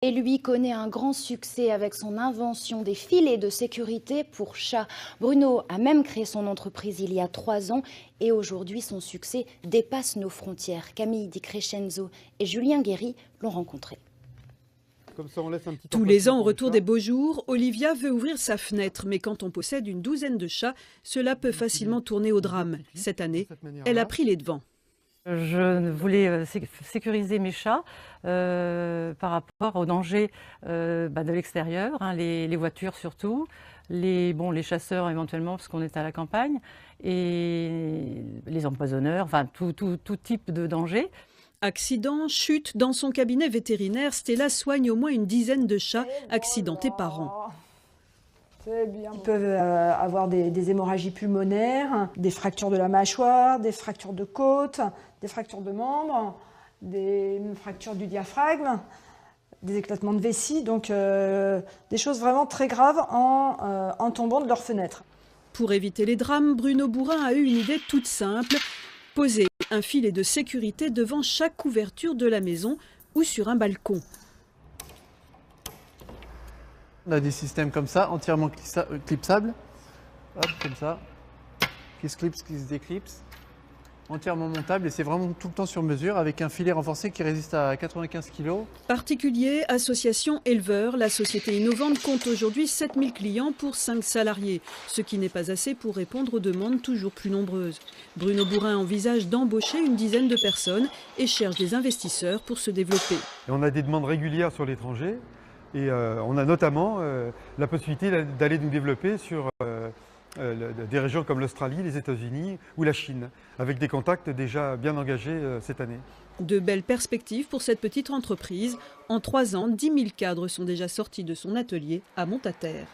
Et lui connaît un grand succès avec son invention des filets de sécurité pour chats. Bruno a même créé son entreprise il y a 3 ans et aujourd'hui son succès dépasse nos frontières. Camille Di Crescenzo et Julien Guéry l'ont rencontré. Comme ça, on laisse un petit Tous les ans, au retour des beaux jours, Olivia veut ouvrir sa fenêtre. Mais quand on possède une douzaine de chats, cela peut facilement tourner au drame. Cette année, elle a pris les devants. Je voulais sécuriser mes chats par rapport aux dangers de l'extérieur, hein, les voitures surtout, les chasseurs éventuellement parce qu'on est à la campagne, et les empoisonneurs, enfin tout type de danger. Accident, chute, dans son cabinet vétérinaire, Stella soigne au moins une dizaine de chats accidentés par an. Ils peuvent avoir des hémorragies pulmonaires, des fractures de la mâchoire, des fractures de côte, des fractures de membres, des fractures du diaphragme, des éclatements de vessie, donc des choses vraiment très graves en tombant de leur fenêtre. Pour éviter les drames, Bruno Bourrin a eu une idée toute simple, poser un filet de sécurité devant chaque couverture de la maison ou sur un balcon. On a des systèmes comme ça, entièrement clipsables. Hop, comme ça. Qui se clipse, qui se déclipse. Entièrement montable et c'est vraiment tout le temps sur mesure avec un filet renforcé qui résiste à 95 kg. Particuliers, associations, éleveurs, la société innovante compte aujourd'hui 7000 clients pour 5 salariés, ce qui n'est pas assez pour répondre aux demandes toujours plus nombreuses. Bruno Bourrin envisage d'embaucher une dizaine de personnes et cherche des investisseurs pour se développer. Et on a des demandes régulières sur l'étranger et on a notamment la possibilité d'aller nous développer sur des régions comme l'Australie, les États-Unis ou la Chine, avec des contacts déjà bien engagés cette année. De belles perspectives pour cette petite entreprise. En 3 ans, 10 000 cadres sont déjà sortis de son atelier à Montaterre.